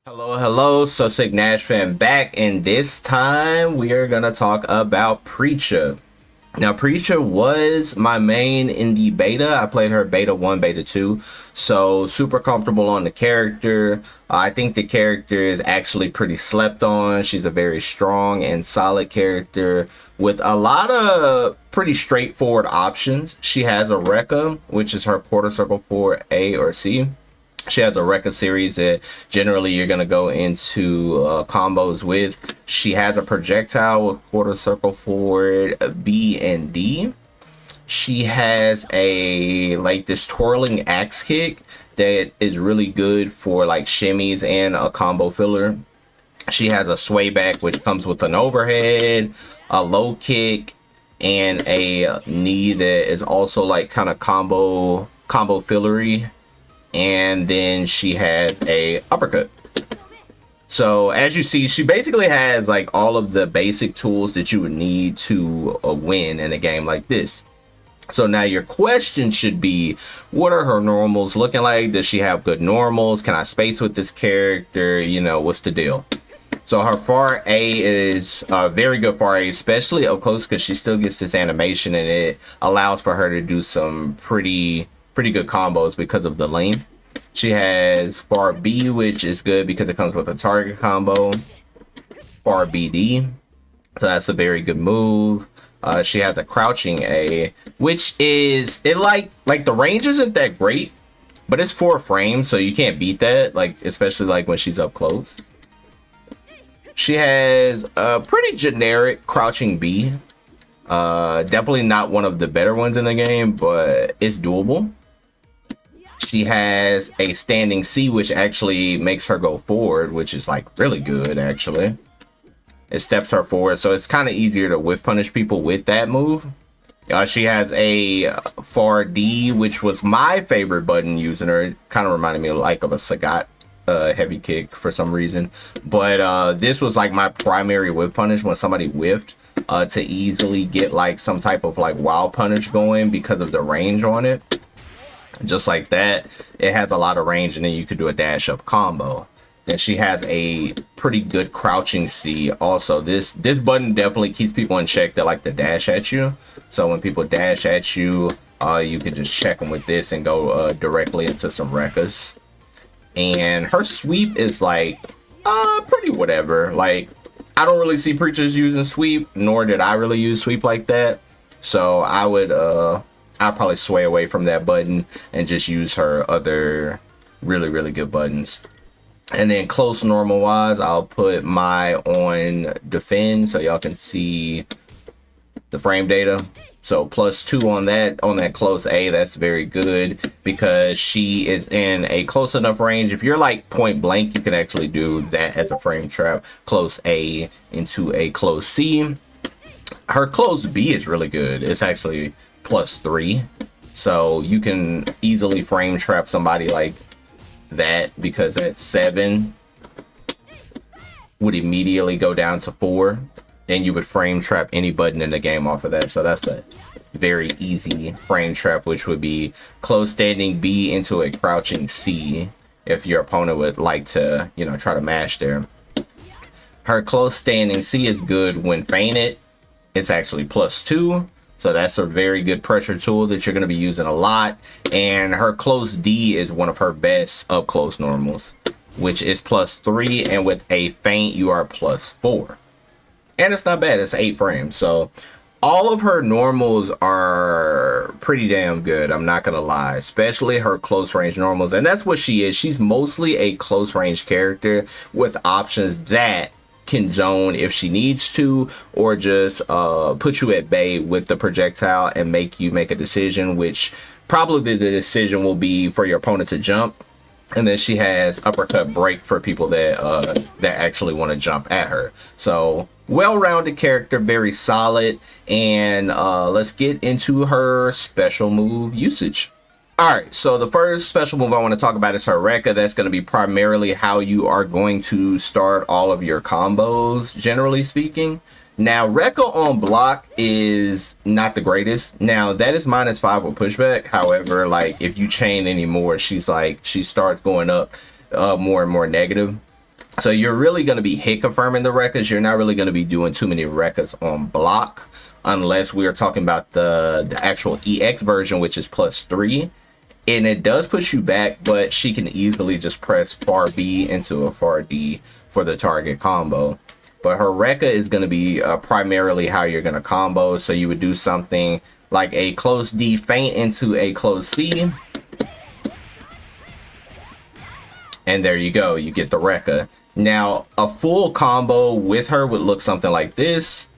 Hello, so Sick Nash fan back, and this time we are gonna talk about Preecha. Now, Preecha was my main in the beta. I played her beta 1, beta 2, so super comfortable on the character. I think the character is actually pretty slept on. She's a very strong and solid character with a lot of pretty straightforward options. She has a Reka, which is her quarter circle for A or C. She has a Reka series that generally you're going to go into combos with. She has a projectile with quarter circle forward B and D. She has a this twirling axe kick that is really good for like shimmies and a combo filler. She has a sway back which comes with an overhead, a low kick, and a knee that is also like kind of combo fillery. And then she had a uppercut. So as you see, she basically has like all of the basic tools that you would need to win in a game like this. So now your question should be, what are her normals looking like? Does she have good normals? Can I space with this character? You know, what's the deal? So her far A is very good far A, especially up close, because she still gets this animation and it allows for her to do some pretty good combos because of the lane. She has far B, which is good because it comes with a target combo. Far BD, so that's a very good move. She has a crouching A, which is like the range isn't that great, but it's 4 frames, so you can't beat that, like especially like when she's up close. She has a pretty generic crouching B. Definitely not one of the better ones in the game, but it's doable. She has a standing C, which actually makes her go forward, which is like really good actually. It steps her forward, so it's kind of easier to whiff punish people with that move. She has a far D, which was my favorite button using her. It kind of reminded me like of a Sagat heavy kick for some reason. But this was like my primary whiff punish when somebody whiffed to easily get like some type of like wild punish going because of the range on it. Just like that, it has a lot of range, and then you could do a dash up combo. Then she has a pretty good crouching C. Also, this button definitely keeps people in check that like to dash at you. So when people dash at you, you can just check them with this and go directly into some Rekas. And her sweep is like pretty whatever. Like, I don't really see preachers using sweep, nor did I really use sweep like that. So I'll probably sway away from that button and just use her other really good buttons. And then close normal wise, I'll put my on defend so y'all can see the frame data. So +2 on that close A. That's very good because she is in a close enough range. If you're like point blank, you can actually do that as a frame trap. Close A into a close C. Her close B is really good. It's actually +3, so you can easily frame trap somebody like that because that 7 would immediately go down to 4, and you would frame trap any button in the game off of that. So that's a very easy frame trap, which would be close standing B into a crouching C if your opponent would like to, you know, try to mash there. Her close standing C is good when feinted. It's actually +2. So that's a very good pressure tool that you're going to be using a lot. And her close D is one of her best up close normals, which is +3. And with a feint, you are +4. And it's not bad. It's 8 frames. So all of her normals are pretty damn good. I'm not going to lie, especially her close range normals. And that's what she is. She's mostly a close range character with options that can zone if she needs to, or just put you at bay with the projectile and make you make a decision, which probably the decision will be for your opponent to jump. And then she has uppercut break for people that actually want to jump at her. So well-rounded character, very solid. And let's get into her special move usage. Alright, so the first special move I want to talk about is her Reka. That's going to be primarily how you are going to start all of your combos, generally speaking. Now, Reka on block is not the greatest. Now, that is -5 with pushback. However, like, if you chain anymore, she starts going up more and more negative. So you're really going to be hit confirming the Rekas. You're not really going to be doing too many Rekas on block, unless we are talking about the actual EX version, which is +3. And it does push you back, but she can easily just press far B into a far D for the target combo. But her Reka is going to be primarily how you're going to combo. So you would do something like a close D feint into a close C. And there you go. You get the Reka. Now, a full combo with her would look something like this.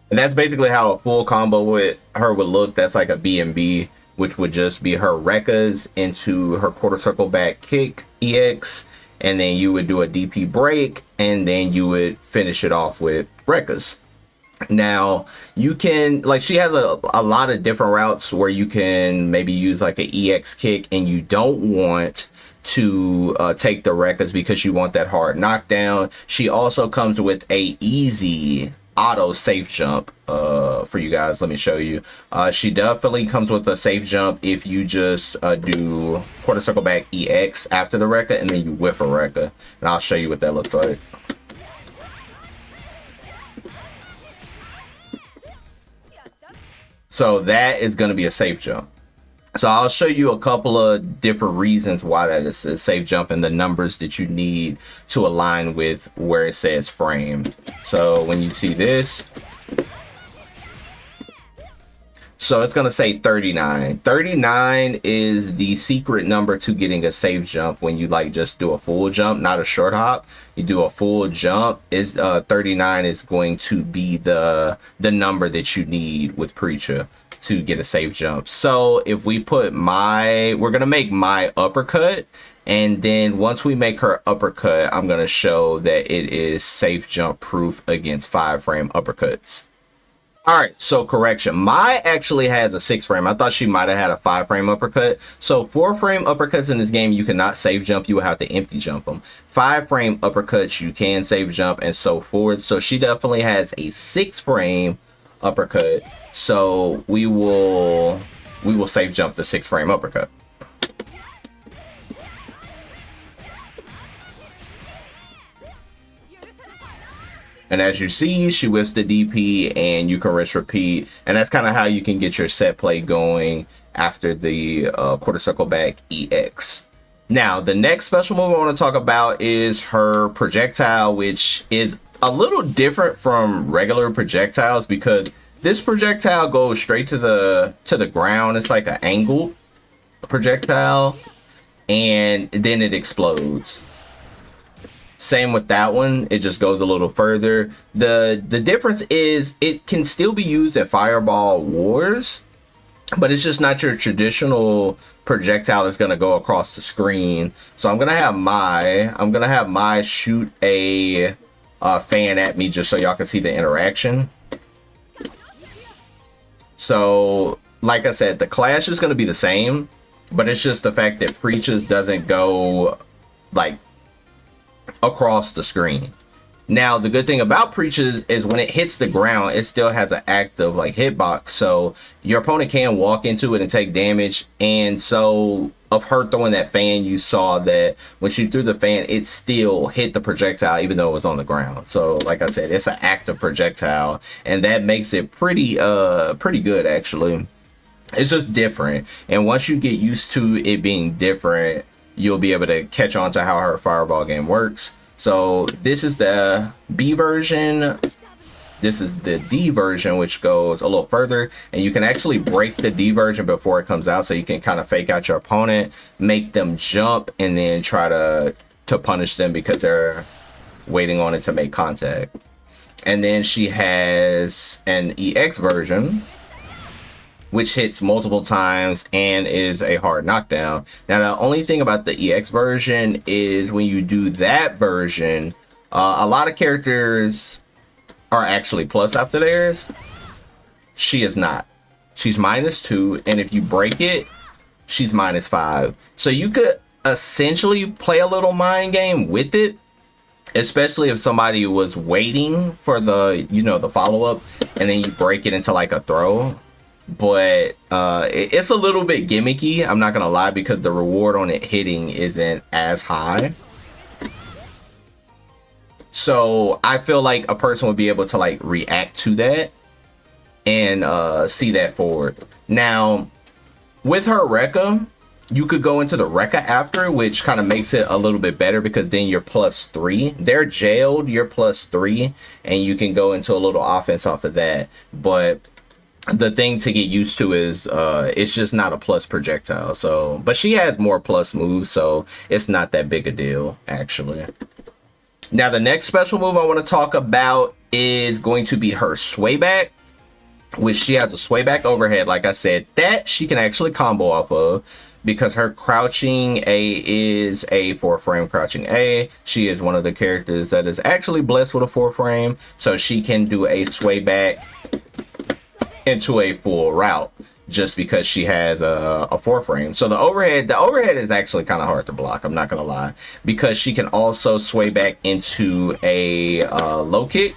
And that's basically how a full combo with her would look. That's like a B&B, which would just be her Rekas into her quarter circle back kick EX. And then you would do a DP break. And then you would finish it off with Rekas. Now, you can, like, she has a lot of different routes where you can maybe use like an EX kick, and you don't want to take the Rekas because you want that hard knockdown. She also comes with a easy auto safe jump for you guys. Let me show you. She definitely comes with a safe jump if you just do quarter circle back EX after the Reka, and then you whiff a Reka. And I'll show you what that looks like. So that is going to be a safe jump. So I'll show you a couple of different reasons why that is a safe jump and the numbers that you need to align with where it says framed. So when you see this, so it's going to say 39. 39 is the secret number to getting a safe jump when you like just do a full jump, not a short hop. You do a full jump. Is 39 is going to be the number that you need with Preecha to get a safe jump. So if we put we're going to make my uppercut. And then once we make her uppercut, I'm going to show that it is safe jump proof against 5-frame uppercuts. All right, so correction. Mai actually has a 6-frame. I thought she might have had a 5-frame uppercut. So 4-frame uppercuts in this game, you cannot save jump. You will have to empty jump them. 5-frame uppercuts, you can save jump and so forth. So she definitely has a 6-frame uppercut. So we will save jump the 6-frame uppercut. And as you see, she whiffs the DP and you can rinse repeat. And that's kind of how you can get your set play going after the quarter circle back EX. Now, the next special move I want to talk about is her projectile, which is a little different from regular projectiles because this projectile goes straight to the ground. It's like an angled projectile and then it explodes. Same with that one, it just goes a little further. The difference is it can still be used in Fireball Wars, but it's just not your traditional projectile that's gonna go across the screen. So I'm gonna have Mai shoot a fan at me just so y'all can see the interaction. So like I said, the clash is gonna be the same, but it's just the fact that Preecha's doesn't go like across the screen. Now the good thing about Preecha is when it hits the ground, it still has an active like hitbox, so your opponent can walk into it and take damage. And so of her throwing that fan, you saw that when she threw the fan, it still hit the projectile even though it was on the ground. So like I said, it's an active projectile, and that makes it pretty good actually. It's just different, and once you get used to it being different, you'll be able to catch on to how her fireball game works. So this is the B version. This is the D version, which goes a little further, and you can actually break the D version before it comes out, so you can kind of fake out your opponent, make them jump, and then try to punish them because they're waiting on it to make contact. And then she has an EX version, which hits multiple times and is a hard knockdown. Now, the only thing about the EX version is when you do that version, a lot of characters are actually plus after theirs. She is not. She's -2, and if you break it, she's -5. So you could essentially play a little mind game with it, especially if somebody was waiting for the, the follow-up, and then you break it into like a throw. but it's a little bit gimmicky, I'm not gonna lie, because the reward on it hitting isn't as high. So I feel like a person would be able to like react to that and see that forward. Now with her Reka, you could go into the Reka after, which kind of makes it a little bit better, because then you're +3. They're jailed, you're +3, and you can go into a little offense off of that. But the thing to get used to is it's just not a plus projectile. So, but she has more plus moves, so it's not that big a deal actually. Now the next special move I want to talk about is going to be her sway back, which she has a sway back overhead, like I said, that she can actually combo off of, because her crouching A is a 4-frame crouching A. She is one of the characters that is actually blessed with a 4-frame, so she can do a sway back into a full route just because she has a 4-frame. So the overhead is actually kind of hard to block, I'm not gonna lie, because she can also sway back into a low kick.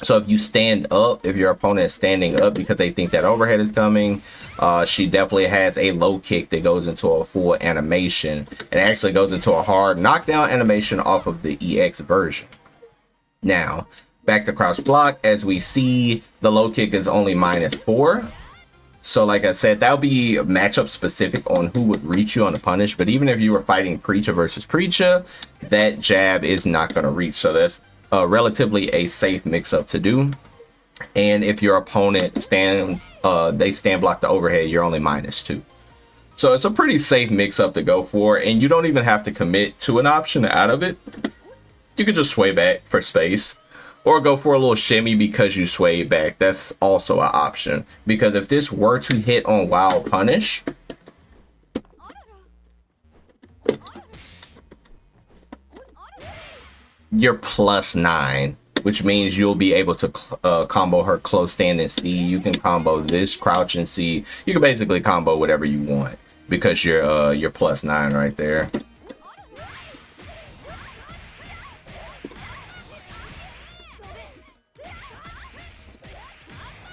So if you stand up, if your opponent is standing up because they think that overhead is coming, she definitely has a low kick that goes into a full animation, and actually goes into a hard knockdown animation off of the EX version. Now, back to crouch block, as we see, the low kick is only -4. So like I said, that would be matchup specific on who would reach you on the punish. But even if you were fighting Preecha versus Preecha, that jab is not going to reach. So that's relatively a safe mix-up to do. And if your opponent they stand block the overhead, you're only -2. So it's a pretty safe mix-up to go for, and you don't even have to commit to an option out of it. You could just sway back for space, or go for a little shimmy because you swayed back. That's also an option, because if this were to hit on wild punish, you're +9, which means you'll be able to combo her close stand and C. You can combo this crouch and C. You can basically combo whatever you want, because you're +9 right there.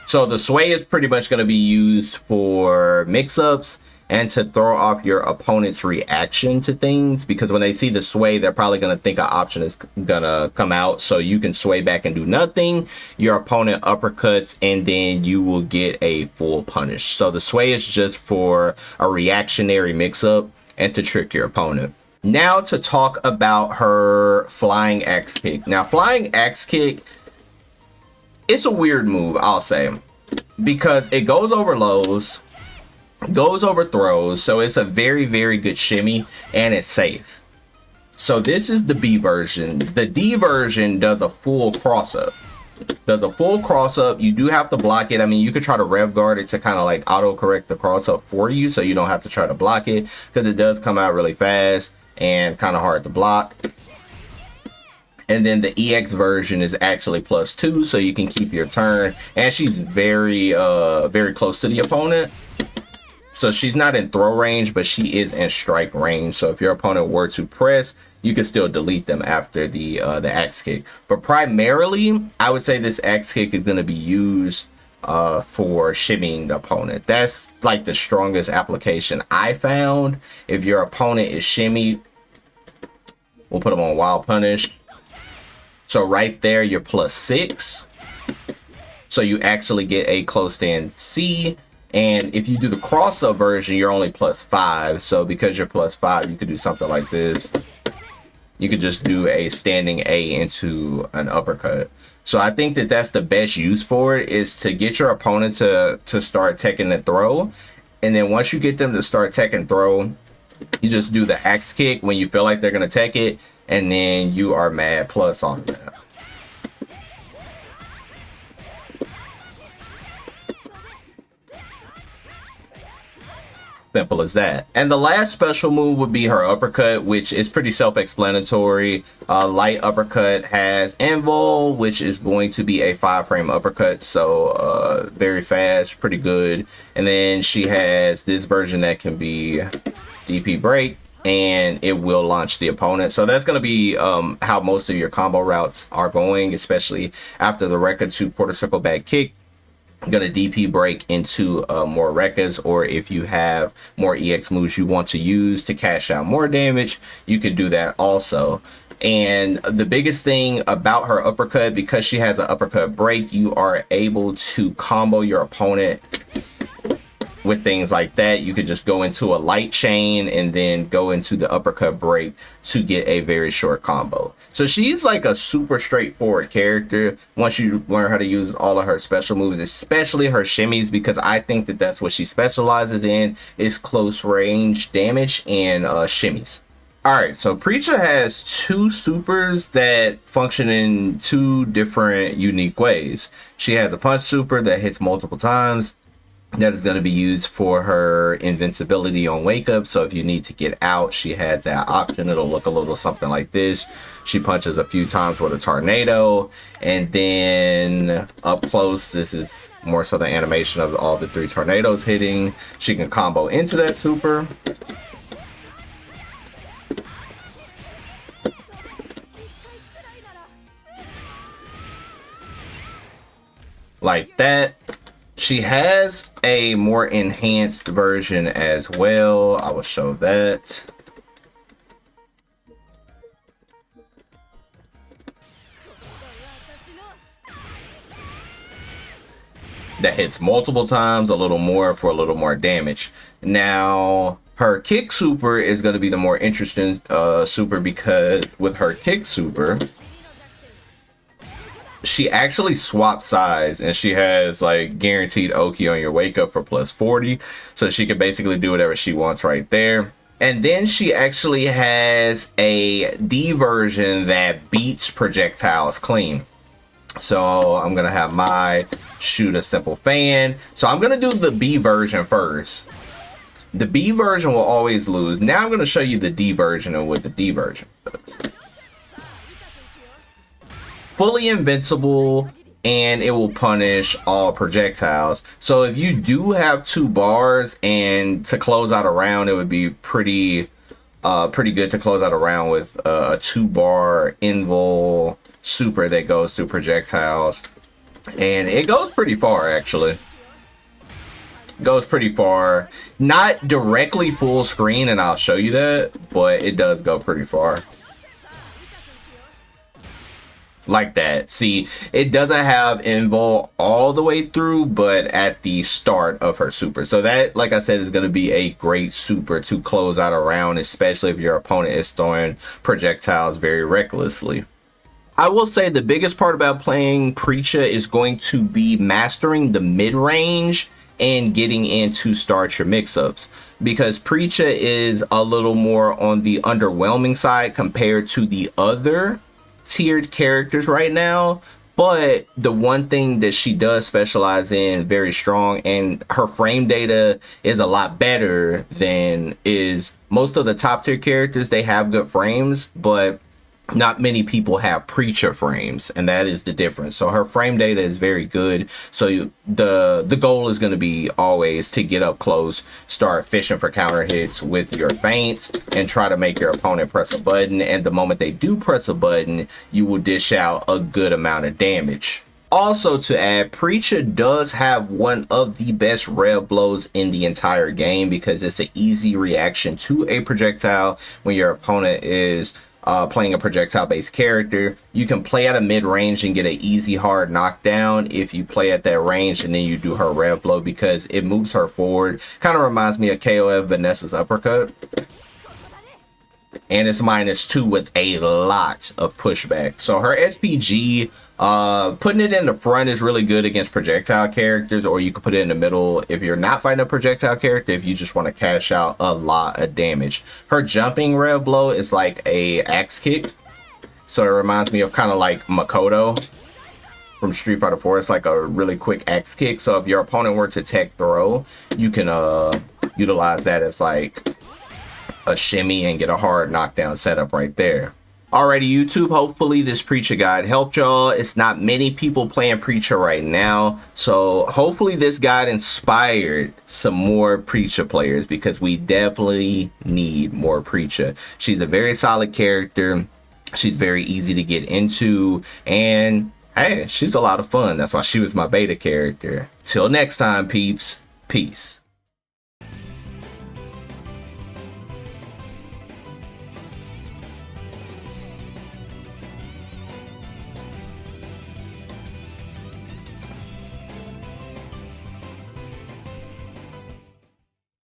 So the sway is pretty much going to be used for mix-ups and to throw off your opponent's reaction to things, because when they see the sway, they're probably going to think an option is going to come out. So you can sway back and do nothing. Your opponent uppercuts, and then you will get a full punish. So the sway is just for a reactionary mix-up and to trick your opponent. Now to talk about her flying axe kick. Now flying axe kick, it's a weird move, I'll say, because it goes over lows, goes over throws, so it's a very, very good shimmy, and it's safe. So this is the B version. The D version does a full cross-up. You do have to block it. I mean, you could try to rev guard it to kind of like auto-correct the cross-up for you, so you don't have to try to block it, because it does come out really fast and kind of hard to block. And then the EX version is actually +2, so you can keep your turn. And she's very, very close to the opponent. So she's not in throw range, but she is in strike range. So if your opponent were to press, you can still delete them after the axe kick. But primarily, I would say this axe kick is going to be used for shimmying the opponent. That's like the strongest application I found. If your opponent is shimmied, we'll put them on wild punish. So right there, you're +6. So you actually get a close stand C. And if you do the cross-up version, you're only +5. So because you're +5, you could do something like this. You could just do a standing A into an uppercut. So I think that that's the best use for it, is to get your opponent to start teching the throw. And then once you get them to start teching throw, you just do the axe kick when you feel like they're going to tech it. And then you are mad plus on that. Simple as that. And the last special move would be her uppercut, which is pretty self-explanatory. Light uppercut has invul, which is going to be a 5-frame uppercut, so very fast, pretty good. And then she has this version that can be DP break, and it will launch the opponent. So that's going to be how most of your combo routes are going, especially after the Reka 2 quarter circle back kick. gonna DP break into more Rekas, or if you have more EX moves you want to use to cash out more damage, you can do that also. And the biggest thing about her uppercut, because she has an uppercut break, you are able to combo your opponent with things like that. You could just go into a light chain and then go into the uppercut break to get a very short combo. So she's like a super straightforward character once you learn how to use all of her special moves, especially her shimmies, because I think that that's what she specializes in, is close range damage and shimmies. All right, so Preecha has two supers that function in two different unique ways. She has a punch super that hits multiple times. That is going to be used for her invincibility on wake up. So if you need to get out, she has that option. It'll look a little something like this. She punches a few times with a tornado, and then up close, this is more so the animation of all the 3 tornadoes hitting. She can combo into that super. Like that. She has a more enhanced version as well. I will show that. That hits multiple times, a little more for a little more damage. Now, her kick super is going to be the more interesting super, because with her kick super, she actually swaps sides, and she has like guaranteed Oki on your wake up for plus 40. So she can basically do whatever she wants right there. And then she actually has a D version that beats projectiles clean. So I'm going to have my shoot a simple fan. So I'm going to do the B version first. The B version will always lose. Now I'm going to show you the D version and what the D version does. Fully invincible, and it will punish all projectiles. So if you do have 2 bars, and to close out a round, it would be pretty good to close out a round with a 2-bar invul super that goes through projectiles, and it goes pretty far. Actually goes pretty far, not directly full screen, and I'll show you that, but it does go pretty far. Like that. See, it doesn't have invul all the way through, but at the start of her super. So that, like I said, is going to be a great super to close out a round, especially if your opponent is throwing projectiles very recklessly. I will say the biggest part about playing Preecha is going to be mastering the mid-range and getting in to start your mix-ups, because Preecha is a little more on the underwhelming side compared to the other tiered characters right now. But the one thing that she does specialize in very strong, and her frame data is a lot better than is most of the top tier characters. They have good frames, but not many people have Preecha frames, and that is the difference. So her frame data is very good. So the goal is going to be always to get up close, start fishing for counter hits with your feints, and try to make your opponent press a button. And the moment they do press a button, you will dish out a good amount of damage. Also to add, Preecha does have one of the best rev blows in the entire game, because it's an easy reaction to a projectile when your opponent is playing a projectile based character. You can play at a mid range and get an easy hard knockdown if you play at that range and then you do her rev blow, because it moves her forward. Kind of reminds me of KOF Vanessa's uppercut. And it's -2 with a lot of pushback. So her SPG, putting it in the front is really good against projectile characters, or you can put it in the middle if you're not fighting a projectile character, if you just want to cash out a lot of damage. Her jumping rev blow is like a axe kick. So it reminds me of kind of like Makoto from Street Fighter 4. It's like a really quick axe kick. So if your opponent were to tech throw, you can utilize that as like a shimmy and get a hard knockdown setup right there. Alrighty, YouTube, hopefully this Preecha guide helped y'all. It's not many people playing Preecha right now, so hopefully this guide inspired some more Preecha players, because we definitely need more Preecha. She's a very solid character. She's very easy to get into, and Hey, she's a lot of fun. That's why she was my beta character. Till next time, peeps. Peace.